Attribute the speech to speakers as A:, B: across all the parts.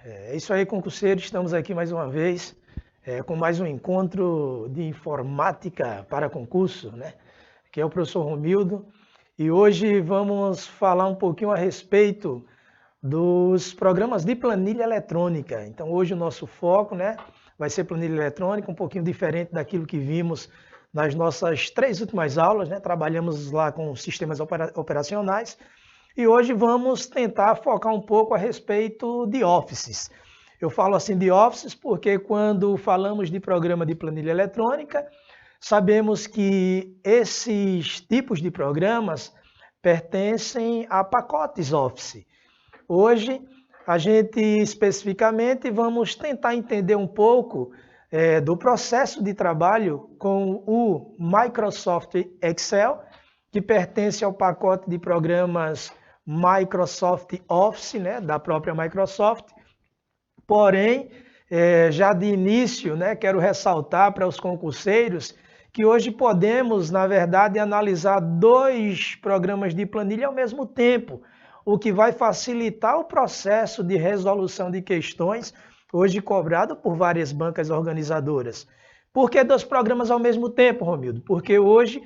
A: É isso aí, concurseiros, estamos aqui mais uma vez com mais um encontro de informática para concurso, né? Que é o professor Romildo, e hoje vamos falar um pouquinho a respeito dos programas de planilha eletrônica. Então hoje o nosso foco, né, vai ser planilha eletrônica, um pouquinho diferente daquilo que vimos nas nossas 3 últimas aulas, né? Trabalhamos lá com sistemas operacionais e hoje vamos tentar focar um pouco a respeito de offices. Eu falo assim de offices porque quando falamos de programa de planilha eletrônica, sabemos que esses tipos de programas pertencem a pacotes Office. Hoje, a gente especificamente vamos tentar entender um pouco do processo de trabalho com o Microsoft Excel, que pertence ao pacote de programas Microsoft Office, né, da própria Microsoft. Porém, já de início, né, quero ressaltar para os concurseiros que hoje podemos, na verdade, analisar 2 programas de planilha ao mesmo tempo, o que vai facilitar o processo de resolução de questões, hoje cobrado por várias bancas organizadoras. Por que 2 programas ao mesmo tempo, Romildo? Porque hoje,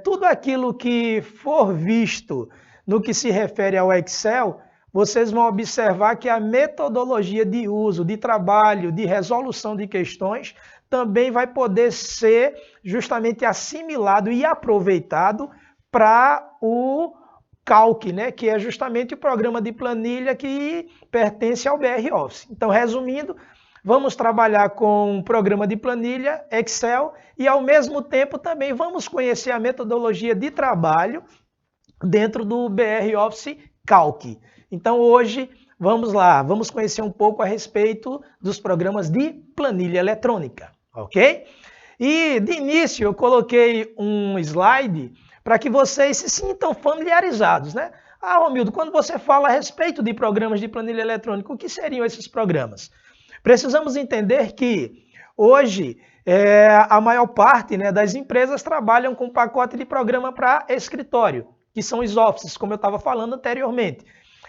A: tudo aquilo que for visto no que se refere ao Excel, vocês vão observar que a metodologia de uso, de trabalho, de resolução de questões, também vai poder ser justamente assimilado e aproveitado para o Calc, né, que é justamente o programa de planilha que pertence ao BR Office. Então, resumindo, vamos trabalhar com o programa de planilha Excel e, ao mesmo tempo, também vamos conhecer a metodologia de trabalho dentro do BR Office Calc. Então, hoje, vamos lá, vamos conhecer um pouco a respeito dos programas de planilha eletrônica, ok? E, de início, eu coloquei um slide para que vocês se sintam familiarizados, né? Ah, Romildo, quando você fala a respeito de programas de planilha eletrônica, o que seriam esses programas? Precisamos entender que hoje a maior parte, né, das empresas trabalham com pacote de programa para escritório, que são os Offices, como eu estava falando anteriormente.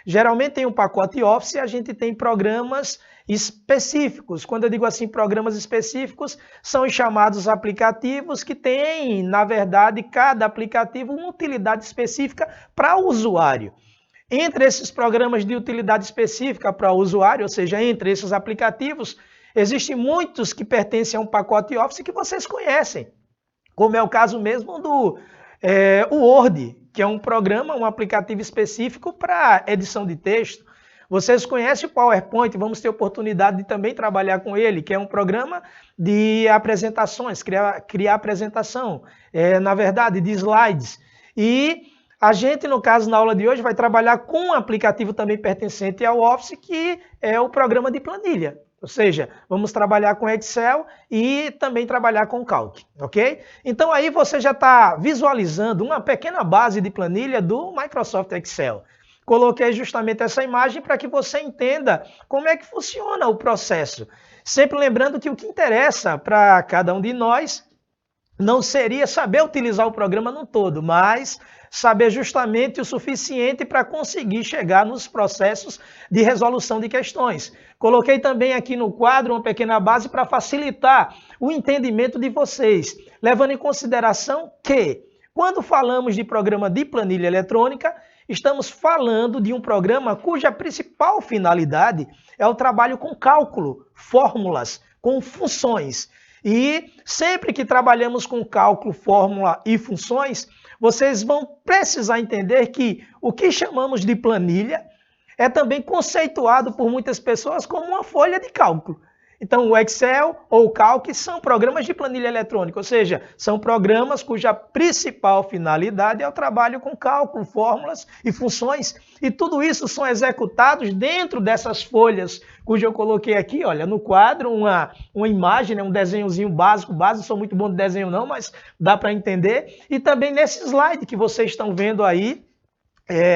A: Geralmente tem um pacote Office e a gente tem programas específicos. Quando eu digo assim, programas específicos, são os chamados aplicativos que têm, na verdade, cada aplicativo uma utilidade específica para o usuário. Entre esses programas de utilidade específica para o usuário, ou seja, entre esses aplicativos, existem muitos que pertencem a um pacote Office que vocês conhecem, como é o caso mesmo do Word, que é um programa, um aplicativo específico para edição de texto. Vocês conhecem o PowerPoint, vamos ter oportunidade de também trabalhar com ele, que é um programa de apresentações, criar apresentação, na verdade, de slides. E a gente, no caso, na aula de hoje, vai trabalhar com um aplicativo também pertencente ao Office, que é o programa de planilha. Ou seja, vamos trabalhar com Excel e também trabalhar com Calc, ok? Então aí você já está visualizando uma pequena base de planilha do Microsoft Excel. Coloquei justamente essa imagem para que você entenda como é que funciona o processo. Sempre lembrando que o que interessa para cada um de nós não seria saber utilizar o programa no todo, mas saber justamente o suficiente para conseguir chegar nos processos de resolução de questões. Coloquei também aqui no quadro uma pequena base para facilitar o entendimento de vocês, levando em consideração que, quando falamos de programa de planilha eletrônica, estamos falando de um programa cuja principal finalidade é o trabalho com cálculo, fórmulas, com funções. E sempre que trabalhamos com cálculo, fórmula e funções, vocês vão precisar entender que o que chamamos de planilha é também conceituado por muitas pessoas como uma folha de cálculo. Então, o Excel ou o Calc são programas de planilha eletrônica, ou seja, são programas cuja principal finalidade é o trabalho com cálculo, fórmulas e funções. E tudo isso são executados dentro dessas folhas, cujo eu coloquei aqui, olha, no quadro, uma imagem, né, um desenhozinho básico, sou muito bom de desenho não, mas dá para entender. E também nesse slide que vocês estão vendo aí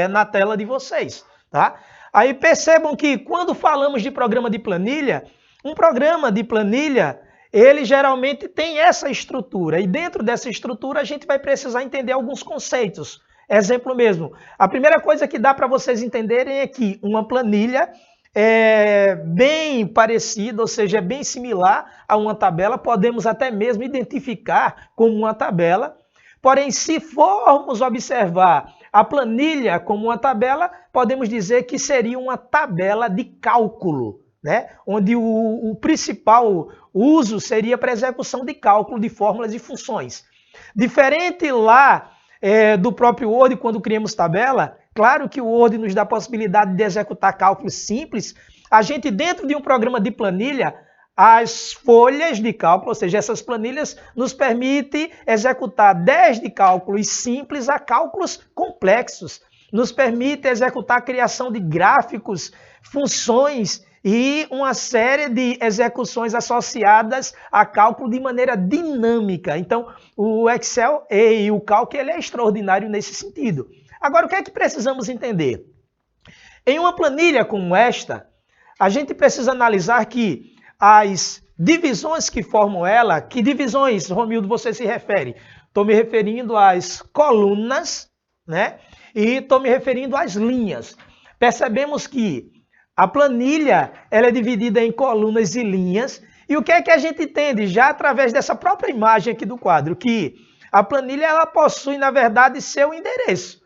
A: na tela de vocês, tá? Aí percebam que quando falamos de programa de planilha, um programa de planilha, ele geralmente tem essa estrutura. E dentro dessa estrutura a gente vai precisar entender alguns conceitos. Exemplo mesmo. A primeira coisa que dá para vocês entenderem é que uma planilha é bem parecida, ou seja, é bem similar a uma tabela. Podemos até mesmo identificar como uma tabela. Porém, se formos observar a planilha como uma tabela, podemos dizer que seria uma tabela de cálculo, né? Onde o principal uso seria para execução de cálculo de fórmulas e funções. Diferente lá do próprio Word, quando criamos tabela, claro que o Word nos dá a possibilidade de executar cálculos simples. A gente, dentro de um programa de planilha, as folhas de cálculo, ou seja, essas planilhas, nos permitem executar desde cálculos simples a cálculos complexos. Nos permite executar a criação de gráficos, funções e uma série de execuções associadas a cálculo de maneira dinâmica. Então, o Excel e o cálculo ele é extraordinário nesse sentido. Agora, o que é que precisamos entender? Em uma planilha como esta, a gente precisa analisar que as divisões que formam ela, que divisões, Romildo, você se refere? Estou me referindo às colunas, né? E estou me referindo às linhas. Percebemos que a planilha ela é dividida em colunas e linhas. E o que é que a gente entende já através dessa própria imagem aqui do quadro? Que a planilha ela possui, na verdade, seu endereço.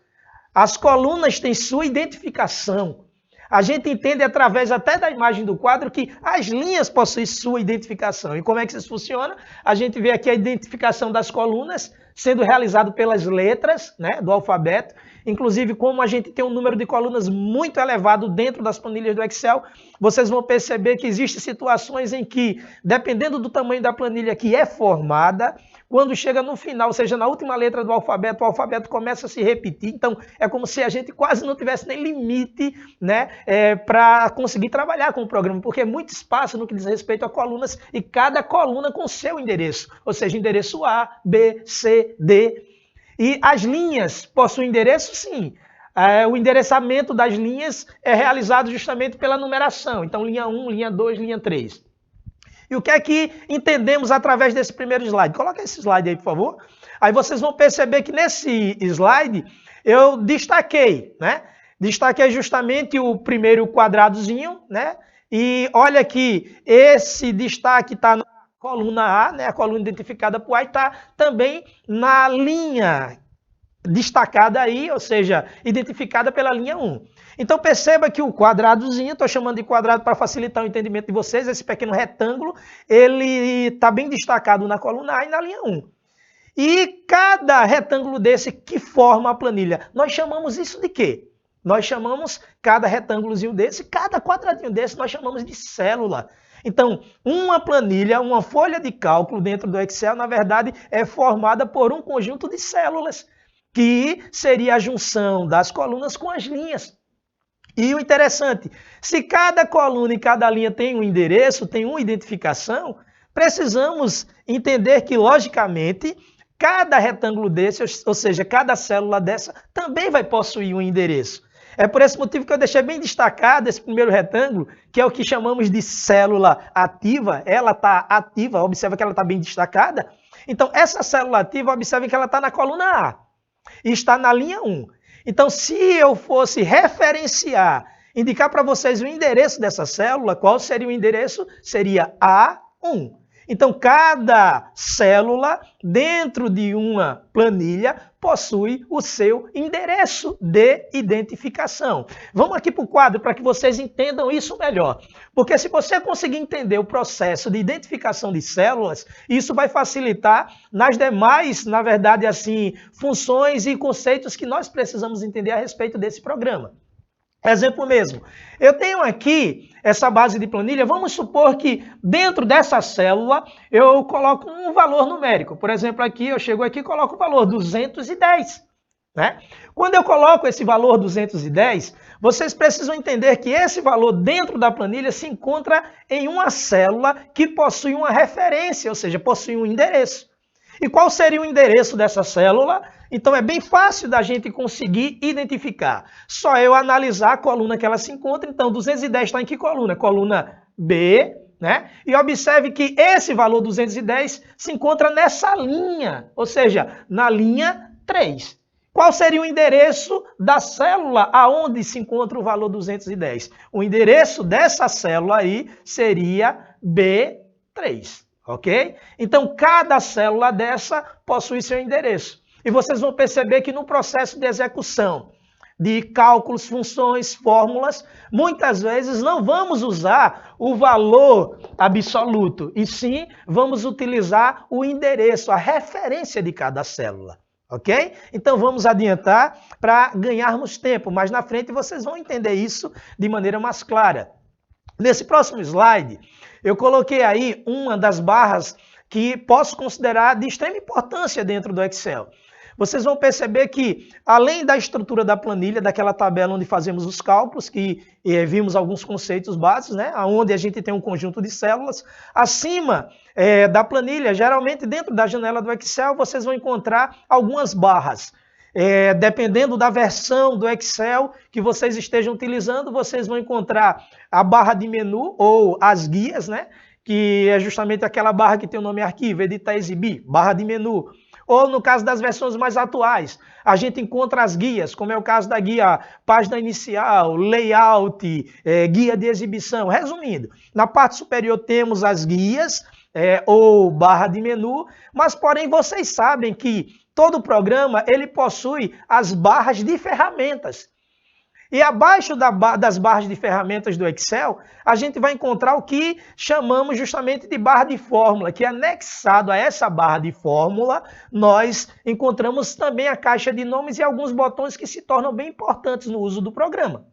A: As colunas têm sua identificação. A gente entende através até da imagem do quadro que as linhas possuem sua identificação. E como é que isso funciona? A gente vê aqui a identificação das colunas sendo realizado pelas letras, né, do alfabeto. Inclusive, como a gente tem um número de colunas muito elevado dentro das planilhas do Excel, vocês vão perceber que existem situações em que, dependendo do tamanho da planilha que é formada, quando chega no final, ou seja, na última letra do alfabeto, o alfabeto começa a se repetir. Então, é como se a gente quase não tivesse nem limite, né, para conseguir trabalhar com o programa, porque é muito espaço no que diz respeito a colunas e cada coluna com seu endereço, ou seja, endereço A, B, C, D. E as linhas possuem endereço? Sim. O endereçamento das linhas é realizado justamente pela numeração. Então, linha 1, linha 2, linha 3. E o que é que entendemos através desse primeiro slide? Coloca esse slide aí, por favor. Aí vocês vão perceber que nesse slide eu destaquei, né? Destaquei justamente o primeiro quadradozinho, né? E olha aqui, esse destaque está na coluna A, né? A coluna identificada por A, está também na linha destacada aí, ou seja, identificada pela linha 1. Então perceba que o quadradozinho, estou chamando de quadrado para facilitar o entendimento de vocês, esse pequeno retângulo, ele está bem destacado na coluna A e na linha 1. E cada retângulo desse que forma a planilha, nós chamamos isso de quê? Nós chamamos cada retângulozinho desse, cada quadradinho desse, nós chamamos de célula. Então, uma planilha, uma folha de cálculo dentro do Excel, na verdade, é formada por um conjunto de células, que seria a junção das colunas com as linhas. E o interessante, se cada coluna e cada linha tem um endereço, tem uma identificação, precisamos entender que, logicamente, cada retângulo desse, ou seja, cada célula dessa, também vai possuir um endereço. É por esse motivo que eu deixei bem destacado esse primeiro retângulo, que é o que chamamos de célula ativa. Ela está ativa, observa que ela está bem destacada. Então, essa célula ativa, observe que ela está na coluna A e está na linha 1. Então, se eu fosse referenciar, indicar para vocês o endereço dessa célula, qual seria o endereço? Seria A1. Então, cada célula dentro de uma planilha possui o seu endereço de identificação. Vamos aqui para o quadro para que vocês entendam isso melhor. Porque se você conseguir entender o processo de identificação de células, isso vai facilitar nas demais, na verdade, assim, funções e conceitos que nós precisamos entender a respeito desse programa. Exemplo mesmo, eu tenho aqui essa base de planilha, vamos supor que dentro dessa célula eu coloco um valor numérico. Por exemplo, aqui eu chego aqui e coloco o valor 210. Né? Quando eu coloco esse valor 210, vocês precisam entender que esse valor dentro da planilha se encontra em uma célula que possui uma referência, ou seja, possui um endereço. E qual seria o endereço dessa célula? Então é bem fácil da gente conseguir identificar. Só eu analisar a coluna que ela se encontra. Então 210 está em que coluna? Coluna B, né? E observe que esse valor 210 se encontra nessa linha, ou seja, na linha 3. Qual seria o endereço da célula aonde se encontra o valor 210? O endereço dessa célula aí seria B3, ok? Então, cada célula dessa possui seu endereço. E vocês vão perceber que no processo de execução de cálculos, funções, fórmulas, muitas vezes não vamos usar o valor absoluto, e sim vamos utilizar o endereço, a referência de cada célula, ok? Então vamos adiantar para ganharmos tempo, mas na frente vocês vão entender isso de maneira mais clara. Nesse próximo slide, eu coloquei aí uma das barras que posso considerar de extrema importância dentro do Excel. Vocês vão perceber que, além da estrutura da planilha, daquela tabela onde fazemos os cálculos, que vimos alguns conceitos básicos, né, onde a gente tem um conjunto de células, acima da planilha, geralmente dentro da janela do Excel, vocês vão encontrar algumas barras. Dependendo da versão do Excel que vocês estejam utilizando, vocês vão encontrar a barra de menu ou as guias, né, que é justamente aquela barra que tem o nome arquivo, editar, exibir, barra de menu. Ou no caso das versões mais atuais, a gente encontra as guias, como é o caso da guia página inicial, layout, guia de exibição. Resumindo, na parte superior temos as guias ou barra de menu, mas porém vocês sabem que todo programa ele possui as barras de ferramentas. E abaixo das barras de ferramentas do Excel, a gente vai encontrar o que chamamos justamente de barra de fórmula, que anexado a essa barra de fórmula, nós encontramos também a caixa de nomes e alguns botões que se tornam bem importantes no uso do programa.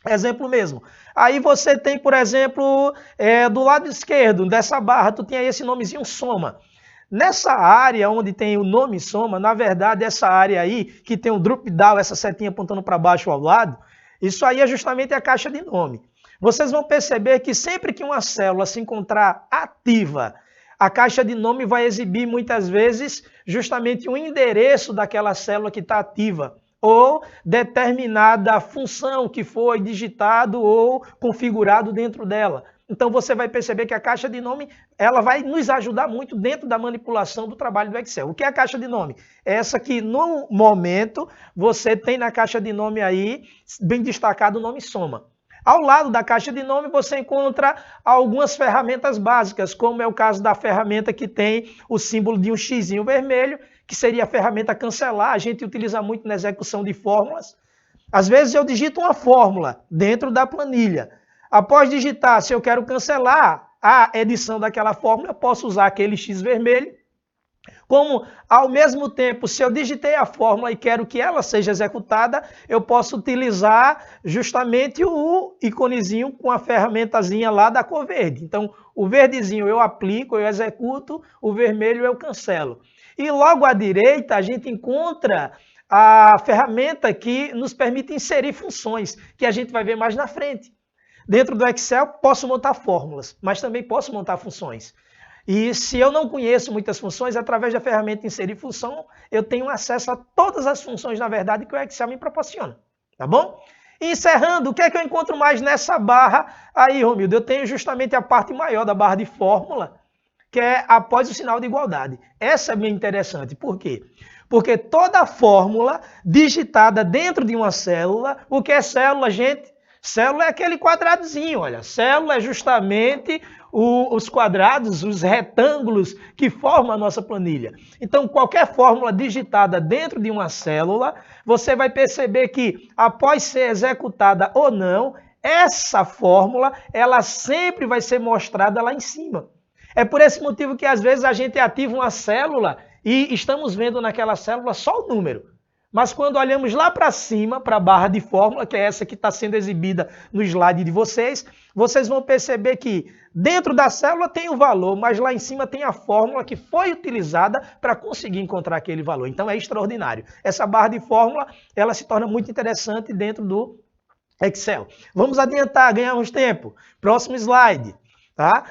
A: Exemplo mesmo. Aí você tem, por exemplo, do lado esquerdo dessa barra, tu tem aí esse nomezinho soma. Nessa área onde tem o nome soma, na verdade essa área aí, que tem o drop down, essa setinha apontando para baixo ao lado, isso aí é justamente a caixa de nome. Vocês vão perceber que sempre que uma célula se encontrar ativa, a caixa de nome vai exibir muitas vezes justamente o endereço daquela célula que está ativa, ou determinada função que foi digitado ou configurado dentro dela. Então você vai perceber que a caixa de nome ela vai nos ajudar muito dentro da manipulação do trabalho do Excel. O que é a caixa de nome? Essa que no momento você tem na caixa de nome aí, bem destacado o nome soma. Ao lado da caixa de nome você encontra algumas ferramentas básicas, como é o caso da ferramenta que tem o símbolo de um xizinho vermelho, que seria a ferramenta cancelar, a gente utiliza muito na execução de fórmulas. Às vezes eu digito uma fórmula dentro da planilha. Após digitar, se eu quero cancelar a edição daquela fórmula, eu posso usar aquele X vermelho. Como, ao mesmo tempo, se eu digitei a fórmula e quero que ela seja executada, eu posso utilizar justamente o iconezinho com a ferramentazinha lá da cor verde. Então, o verdezinho eu aplico, eu executo, o vermelho eu cancelo. E logo à direita, a gente encontra a ferramenta que nos permite inserir funções, que a gente vai ver mais na frente. Dentro do Excel, posso montar fórmulas, mas também posso montar funções. E se eu não conheço muitas funções, através da ferramenta inserir função, eu tenho acesso a todas as funções, na verdade, que o Excel me proporciona. Tá bom? E encerrando, o que é que eu encontro mais nessa barra aí, Romildo? Eu tenho justamente a parte maior da barra de fórmula, que é após o sinal de igualdade. Essa é bem interessante. Por quê? Porque toda fórmula digitada dentro de uma célula, o que é célula, gente? Célula é aquele quadradozinho, olha. Célula é justamente os quadrados, os retângulos que formam a nossa planilha. Então, qualquer fórmula digitada dentro de uma célula, você vai perceber que, após ser executada ou não, essa fórmula, ela sempre vai ser mostrada lá em cima. É por esse motivo que, às vezes, a gente ativa uma célula e estamos vendo naquela célula só o número. Mas quando olhamos lá para cima, para a barra de fórmula, que é essa que está sendo exibida no slide de vocês, vocês vão perceber que dentro da célula tem o valor, mas lá em cima tem a fórmula que foi utilizada para conseguir encontrar aquele valor. Então é extraordinário. Essa barra de fórmula, ela se torna muito interessante dentro do Excel. Vamos adiantar, ganhamos tempo. Próximo slide. Tá?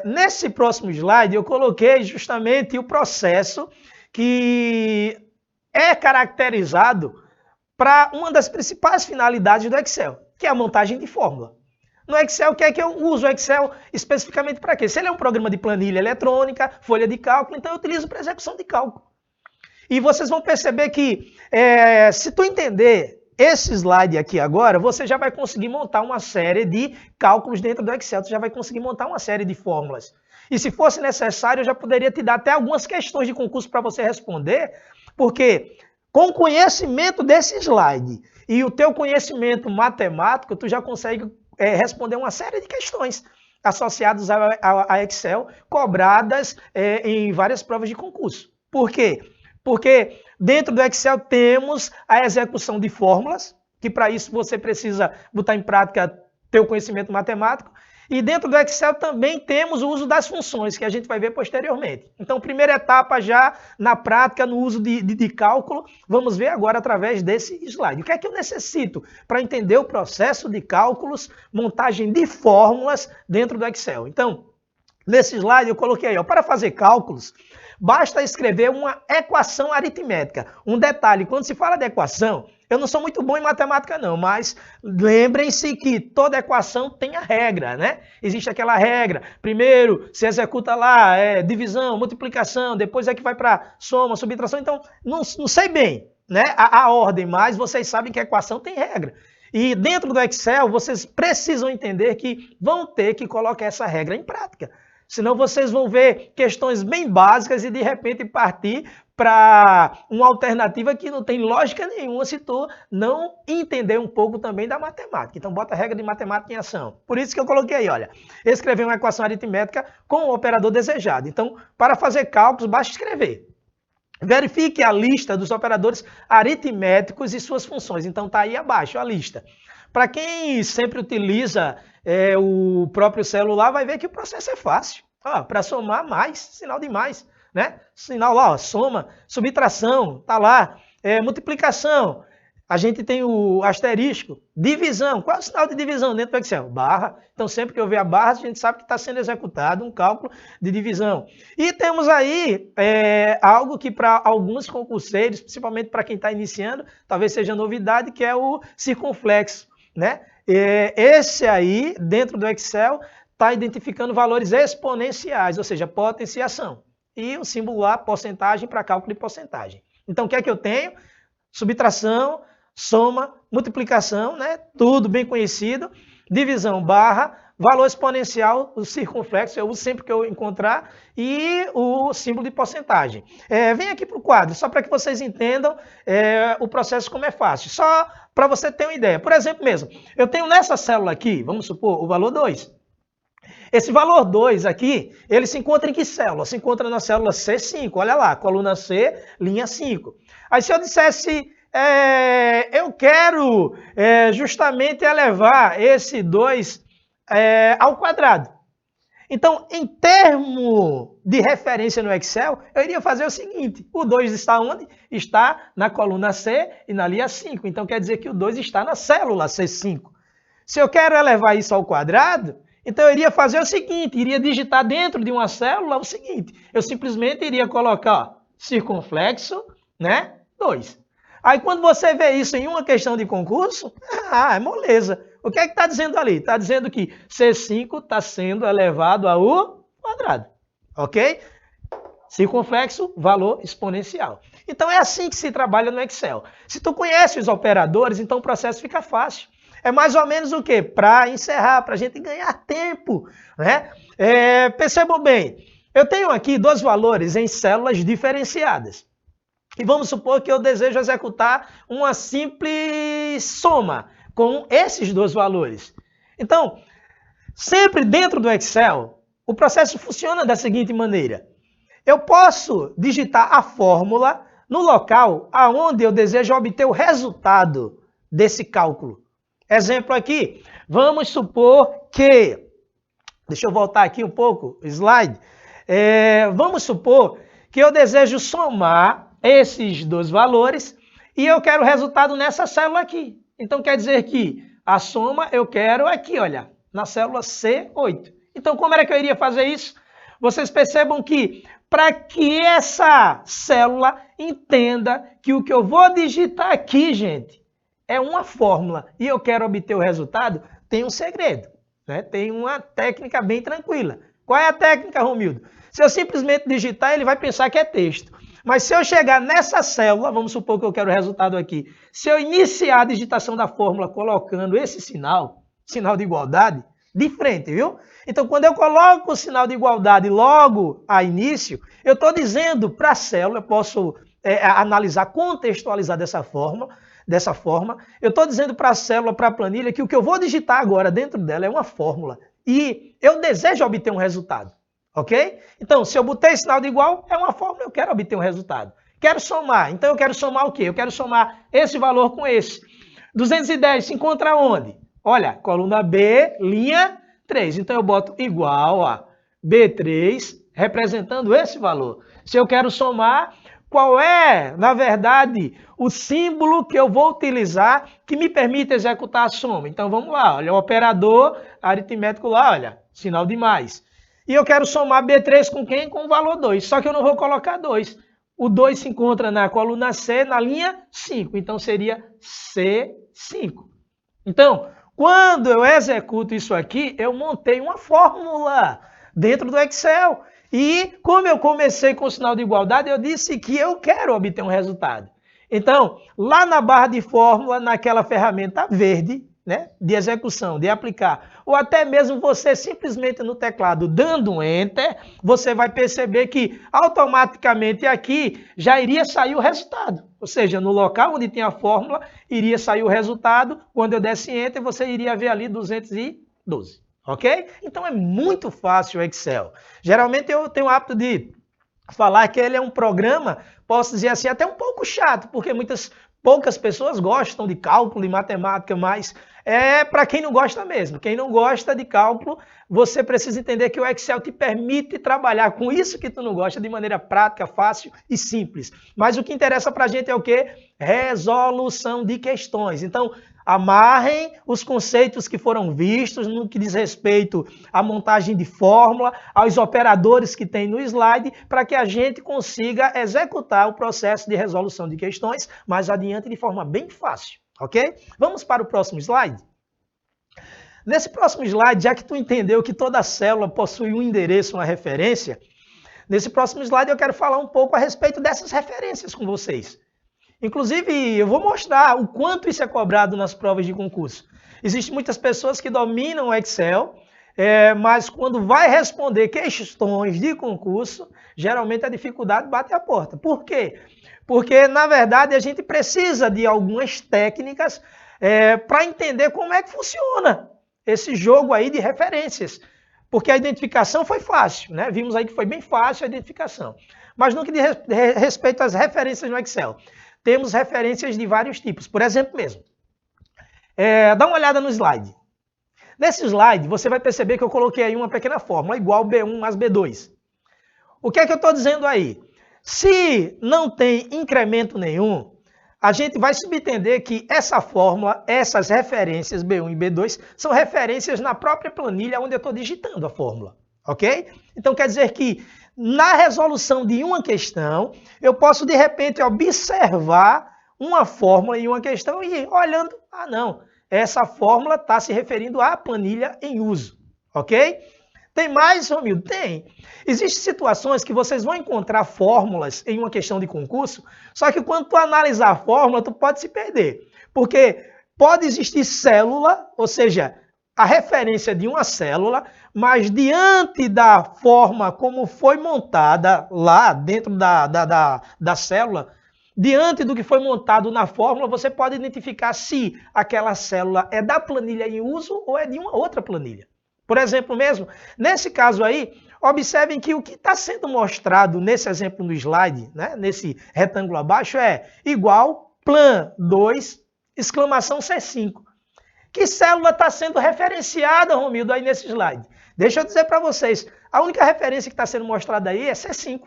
A: Nesse próximo slide eu coloquei justamente o processo que é caracterizado para uma das principais finalidades do Excel, que é a montagem de fórmula. No Excel, o que é que eu uso o Excel especificamente para quê? Se ele é um programa de planilha eletrônica, folha de cálculo, então eu utilizo para execução de cálculo. E vocês vão perceber que, se tu entender esse slide aqui agora, você já vai conseguir montar uma série de cálculos dentro do Excel, você já vai conseguir montar uma série de fórmulas. E se fosse necessário, eu já poderia te dar até algumas questões de concurso para você responder, porque com o conhecimento desse slide e o teu conhecimento matemático, tu já consegue responder uma série de questões associadas a Excel, cobradas em várias provas de concurso. Por quê? Porque dentro do Excel temos a execução de fórmulas, que para isso você precisa botar em prática teu conhecimento matemático, e dentro do Excel também temos o uso das funções, que a gente vai ver posteriormente. Então, primeira etapa já na prática, no uso de cálculo, vamos ver agora através desse slide. O que é que eu necessito para entender o processo de cálculos, montagem de fórmulas dentro do Excel? Então, nesse slide eu coloquei aí, para fazer cálculos, basta escrever uma equação aritmética. Um detalhe, quando se fala de equação, eu não sou muito bom em matemática não, mas lembrem-se que toda equação tem a regra, né? Existe aquela regra, primeiro se executa lá, divisão, multiplicação, depois é que vai para soma, subtração, então não sei bem, né, a ordem, mas vocês sabem que a equação tem regra. E dentro do Excel, vocês precisam entender que vão ter que colocar essa regra em prática. Senão vocês vão ver questões bem básicas e de repente partir para uma alternativa que não tem lógica nenhuma se tu não entender um pouco também da matemática. Então bota a regra de matemática em ação. Por isso que eu coloquei aí, olha, escrever uma equação aritmética com o operador desejado. Então, para fazer cálculos, basta escrever. Verifique a lista dos operadores aritméticos e suas funções. Então tá aí abaixo a lista. Para quem sempre utiliza o próprio celular, vai ver que o processo é fácil. Para somar mais, sinal de mais, né? Sinal lá, ó, soma, subtração, tá lá. Multiplicação, a gente tem o asterisco. Divisão, qual é o sinal de divisão dentro do Excel? Barra. Então sempre que eu ver a barra, a gente sabe que está sendo executado um cálculo de divisão. E temos aí algo que para alguns concurseiros, principalmente para quem está iniciando, talvez seja novidade, que é o circunflexo, né? Esse aí, dentro do Excel, está identificando valores exponenciais, ou seja, potenciação. E o símbolo lá, porcentagem, para cálculo de porcentagem. Então, o que é que eu tenho? Subtração, soma, multiplicação, né? Tudo bem conhecido. Divisão, barra, valor exponencial, o circunflexo, eu uso sempre que eu encontrar, e o símbolo de porcentagem. Vem aqui para o quadro, só para que vocês entendam o processo como é fácil. Só para você ter uma ideia. Por exemplo mesmo, eu tenho nessa célula aqui, vamos supor, o valor 2. Esse valor 2 aqui, ele se encontra em que célula? Se encontra na célula C5, olha lá, coluna C, linha 5. Aí se eu dissesse, eu quero justamente elevar esse 2 ao quadrado. Então, em termo de referência no Excel, eu iria fazer o seguinte, o 2 está onde? Está na coluna C e na linha 5. Então, quer dizer que o 2 está na célula C5. Se eu quero elevar isso ao quadrado, então eu iria fazer o seguinte, iria digitar dentro de uma célula o seguinte, eu simplesmente iria colocar circunflexo, né, 2. Aí quando você vê isso em uma questão de concurso, é moleza. O que é que está dizendo ali? Está dizendo que C5 está sendo elevado ao quadrado, ok? Circunflexo, valor exponencial. Então é assim que se trabalha no Excel. Se tu conhece os operadores, então o processo fica fácil. É mais ou menos o quê? Para encerrar, para a gente ganhar tempo, né? Percebam bem, eu tenho aqui dois valores em células diferenciadas. E vamos supor que eu desejo executar uma simples soma com esses dois valores. Então, sempre dentro do Excel, o processo funciona da seguinte maneira. Eu posso digitar a fórmula no local aonde eu desejo obter o resultado desse cálculo. Exemplo aqui, vamos supor que, deixa eu voltar aqui um pouco, slide. Vamos supor que eu desejo somar esses dois valores e eu quero o resultado nessa célula aqui. Então quer dizer que a soma eu quero aqui, olha, na célula C8. Então como era que eu iria fazer isso? Vocês percebam que para que essa célula entenda que o que eu vou digitar aqui, gente, é uma fórmula e eu quero obter o resultado, tem um segredo. né? Tem uma técnica bem tranquila. Qual é a técnica, Romildo? Se eu simplesmente digitar, ele vai pensar que é texto. Mas se eu chegar nessa célula, vamos supor que eu quero o resultado aqui, se eu iniciar a digitação da fórmula colocando esse sinal, sinal de igualdade, de frente, viu? Então, quando eu coloco o sinal de igualdade logo a início, eu estou dizendo para a célula, eu posso analisar, contextualizar dessa forma, eu estou dizendo para a célula, para a planilha, que o que eu vou digitar agora dentro dela é uma fórmula. E eu desejo obter um resultado, ok? Então, se eu botei sinal de igual, é uma fórmula, eu quero obter um resultado. Quero somar, então eu quero somar o quê? Eu quero somar esse valor com esse. 210 se encontra onde? Olha, coluna B, linha 3. Então eu boto igual a B3, representando esse valor. Se eu quero somar, qual é, na verdade, o símbolo que eu vou utilizar que me permite executar a soma? Então vamos lá, olha, o operador aritmético lá, olha, sinal de mais. E eu quero somar B3 com quem? Com o valor 2, só que eu não vou colocar 2. O 2 se encontra na coluna C, na linha 5, então seria C5. Então, quando eu executo isso aqui, eu montei uma fórmula dentro do Excel. E como eu comecei com o sinal de igualdade, eu disse que eu quero obter um resultado. Então, lá na barra de fórmula, naquela ferramenta verde, né, de execução, de aplicar, ou até mesmo você simplesmente no teclado dando um Enter, você vai perceber que automaticamente aqui já iria sair o resultado. Ou seja, no local onde tem a fórmula, iria sair o resultado. Quando eu desse Enter, você iria ver ali 212. Ok? Então é muito fácil o Excel. Geralmente eu tenho o hábito de falar que ele é um programa, posso dizer assim, até um pouco chato, porque poucas pessoas gostam de cálculo e matemática, mas é para quem não gosta mesmo. Quem não gosta de cálculo, você precisa entender que o Excel te permite trabalhar com isso que tu não gosta de maneira prática, fácil e simples. Mas o que interessa para a gente é o quê? Resolução de questões. Então, amarrem os conceitos que foram vistos no que diz respeito à montagem de fórmula, aos operadores que tem no slide, para que a gente consiga executar o processo de resolução de questões mais adiante de forma bem fácil, ok? Vamos para o próximo slide? Nesse próximo slide, já que tu entendeu que toda célula possui um endereço, uma referência, nesse próximo slide eu quero falar um pouco a respeito dessas referências com vocês. Inclusive, eu vou mostrar o quanto isso é cobrado nas provas de concurso. Existem muitas pessoas que dominam o Excel, mas quando vai responder questões de concurso, geralmente a dificuldade bate a porta. Por quê? Porque, na verdade, a gente precisa de algumas técnicas para entender como é que funciona esse jogo aí de referências. Porque a identificação foi fácil, né? Vimos aí que foi bem fácil a identificação. Mas no que diz respeito às referências no Excel, temos referências de vários tipos. Por exemplo mesmo, dá uma olhada no slide. Nesse slide, você vai perceber que eu coloquei aí uma pequena fórmula, igual B1 mais B2. O que é que eu estou dizendo aí? Se não tem incremento nenhum, a gente vai subentender que essa fórmula, essas referências B1 e B2, são referências na própria planilha onde eu estou digitando a fórmula, ok? Então quer dizer que na resolução de uma questão, eu posso de repente observar uma fórmula em uma questão e olhando, ah não, essa fórmula está se referindo à planilha em uso, ok? Tem mais, Romildo? Tem. Existem situações que vocês vão encontrar fórmulas em uma questão de concurso, só que quando tu analisar a fórmula, tu pode se perder. Porque pode existir célula, ou seja, a referência de uma célula, mas diante da forma como foi montada lá dentro da célula, diante do que foi montado na fórmula, você pode identificar se aquela célula é da planilha em uso ou é de uma outra planilha. Por exemplo mesmo, nesse caso aí, observem que o que está sendo mostrado nesse exemplo no slide, né, nesse retângulo abaixo, é igual plan 2, exclamação C5. Que célula está sendo referenciada, Romildo, aí nesse slide? Deixa eu dizer para vocês, a única referência que está sendo mostrada aí é C5,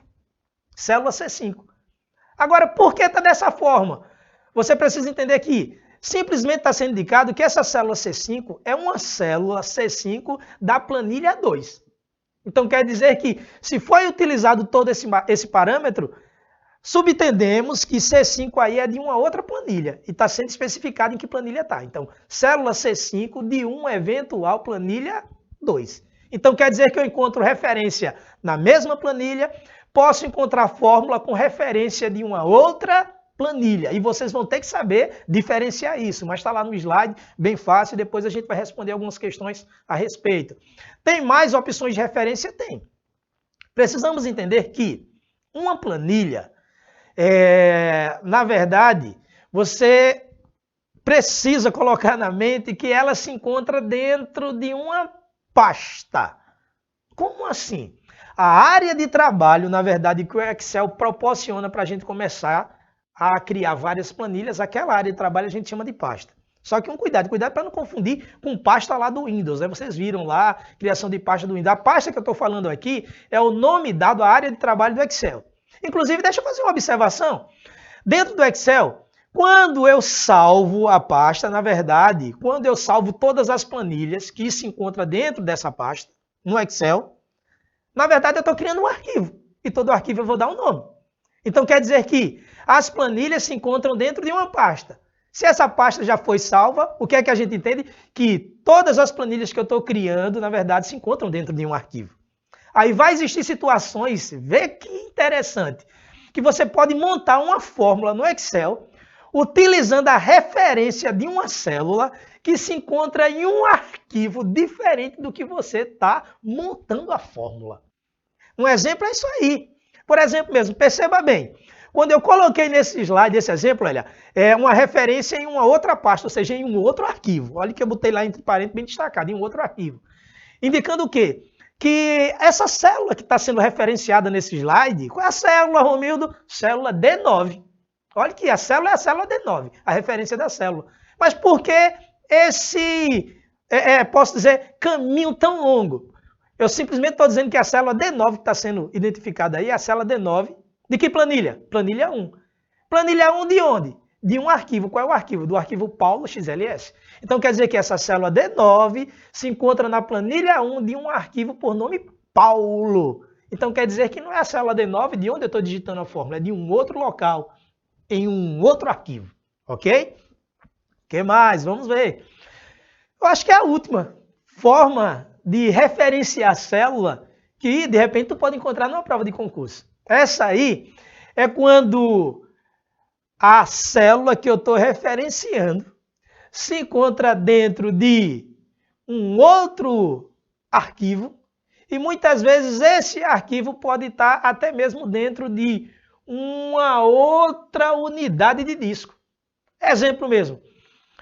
A: célula C5. Agora, por que está dessa forma? Você precisa entender que simplesmente está sendo indicado que essa célula C5 é uma célula C5 da planilha 2. Então quer dizer que se foi utilizado todo esse parâmetro, Subentendemos que C5 aí é de uma outra planilha e está sendo especificado em que planilha está. Então, célula C5 de uma eventual planilha 2. Então, quer dizer que eu encontro referência na mesma planilha, posso encontrar fórmula com referência de uma outra planilha. E vocês vão ter que saber diferenciar isso, mas está lá no slide, bem fácil, e depois a gente vai responder algumas questões a respeito. Tem mais opções de referência? Tem. Precisamos entender que uma planilha, na verdade, você precisa colocar na mente que ela se encontra dentro de uma pasta. Como assim? A área de trabalho, na verdade, que o Excel proporciona para a gente começar a criar várias planilhas, aquela área de trabalho a gente chama de pasta. Só que cuidado para não confundir com pasta lá do Windows, né? Vocês viram lá, criação de pasta do Windows. A pasta que eu estou falando aqui é o nome dado à área de trabalho do Excel. Inclusive, deixa eu fazer uma observação. Dentro do Excel, quando eu salvo a pasta, na verdade, quando eu salvo todas as planilhas que se encontram dentro dessa pasta, no Excel, na verdade eu estou criando um arquivo. E todo arquivo eu vou dar um nome. Então quer dizer que as planilhas se encontram dentro de uma pasta. Se essa pasta já foi salva, o que é que a gente entende? Que todas as planilhas que eu estou criando, na verdade, se encontram dentro de um arquivo. Aí vai existir situações, vê que interessante, que você pode montar uma fórmula no Excel utilizando a referência de uma célula que se encontra em um arquivo diferente do que você está montando a fórmula. Um exemplo é isso aí. Por exemplo mesmo, perceba bem, quando eu coloquei nesse slide, esse exemplo, olha, é uma referência em uma outra pasta, ou seja, em um outro arquivo. Olha que eu botei lá entre parênteses bem destacado, em um outro arquivo. Indicando o quê? Que essa célula que está sendo referenciada nesse slide, qual é a célula, Romildo? Célula D9. Olha que a célula é a célula D9, a referência da célula. Mas por que esse, posso dizer, caminho tão longo? Eu simplesmente estou dizendo que a célula D9 que está sendo identificada aí é a célula D9 de que planilha? Planilha 1. Planilha 1 de onde? De um arquivo. Qual é o arquivo? Do arquivo Paulo XLS. Então quer dizer que essa célula D9 se encontra na planilha 1 de um arquivo por nome Paulo. Então quer dizer que não é a célula D9 de onde eu estou digitando a fórmula, é de um outro local, em um outro arquivo. Ok? O que mais? Vamos ver. Eu acho que é a última forma de referenciar a célula que, de repente, tu pode encontrar numa prova de concurso. Essa aí é quando a célula que eu estou referenciando se encontra dentro de um outro arquivo e muitas vezes esse arquivo pode estar até mesmo dentro de uma outra unidade de disco. Exemplo mesmo.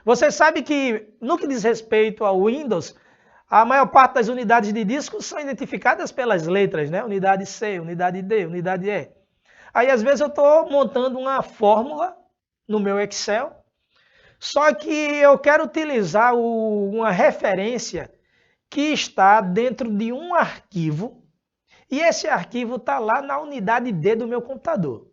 A: Você sabe que no que diz respeito ao Windows, a maior parte das unidades de disco são identificadas pelas letras, né? Unidade C, unidade D, unidade E. Aí, às vezes, eu estou montando uma fórmula no meu Excel, só que eu quero utilizar uma referência que está dentro de um arquivo, e esse arquivo está lá na unidade D do meu computador.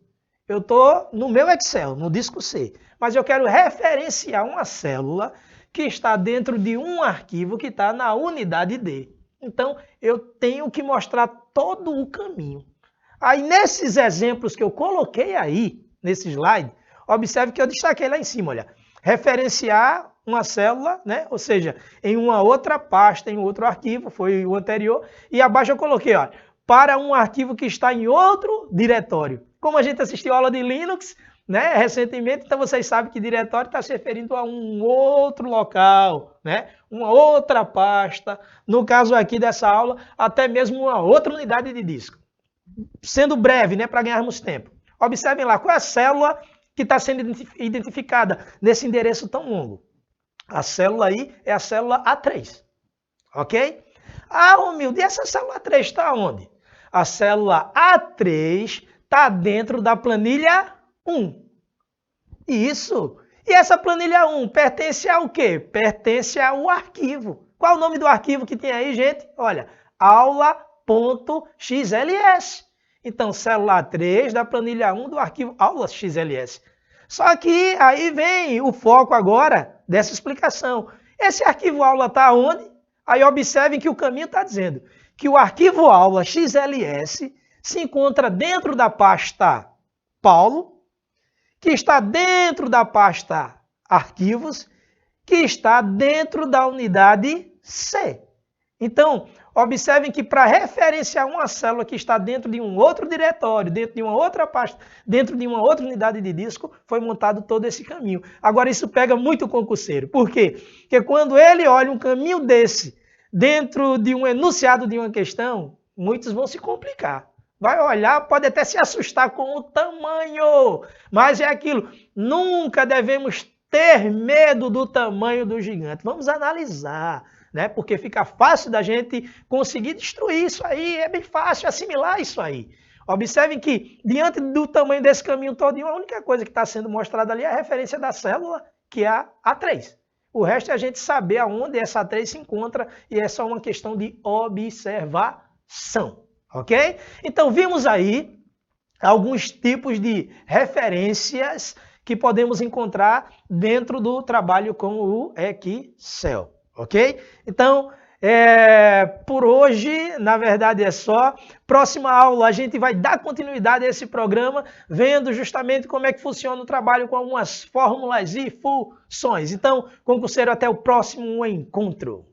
A: Eu estou no meu Excel, no disco C, mas eu quero referenciar uma célula que está dentro de um arquivo que está na unidade D. Então, eu tenho que mostrar todo o caminho. Aí, nesses exemplos que eu coloquei aí, nesse slide, observe que eu destaquei lá em cima, olha, referenciar uma célula, né? Ou seja, em uma outra pasta, em outro arquivo, foi o anterior, e abaixo eu coloquei, ó, para um arquivo que está em outro diretório. Como a gente assistiu a aula de Linux, né, recentemente, então vocês sabem que diretório está se referindo a um outro local, né, uma outra pasta, no caso aqui dessa aula, até mesmo uma outra unidade de disco. Sendo breve, né, para ganharmos tempo. Observem lá, qual é a célula que está sendo identificada nesse endereço tão longo? A célula aí é a célula A3, ok? Ah, Romildo, e essa célula A3 está onde? A célula A3 está dentro da planilha 1. Isso. E essa planilha 1 pertence ao quê? Pertence ao arquivo. Qual é o nome do arquivo que tem aí, gente? Olha, aula.xls. Então, célula 3 da planilha 1 do arquivo aula.xls. Só que aí vem o foco agora dessa explicação. Esse arquivo aula está onde? Aí observem que o caminho está dizendo que o arquivo aula.xls se encontra dentro da pasta Paulo, que está dentro da pasta arquivos, que está dentro da unidade C. Então, observem que para referenciar uma célula que está dentro de um outro diretório, dentro de uma outra pasta, dentro de uma outra unidade de disco, foi montado todo esse caminho. Agora, isso pega muito o concurseiro. Por quê? Porque quando ele olha um caminho desse dentro de um enunciado de uma questão, muitos vão se complicar. Vai olhar, pode até se assustar com o tamanho, mas é aquilo. Nunca devemos ter medo do tamanho do gigante. Vamos analisar, né? Porque fica fácil da gente conseguir destruir isso aí, é bem fácil assimilar isso aí. Observem que, diante do tamanho desse caminho todinho, a única coisa que está sendo mostrada ali é a referência da célula, que é a A3. O resto é a gente saber aonde essa A3 se encontra e é só uma questão de observação. Ok? Então, vimos aí alguns tipos de referências que podemos encontrar dentro do trabalho com o Excel. Ok? Então, por hoje, na verdade é só. Próxima aula a gente vai dar continuidade a esse programa, vendo justamente como é que funciona o trabalho com algumas fórmulas e funções. Então, concurseiro, até o próximo encontro.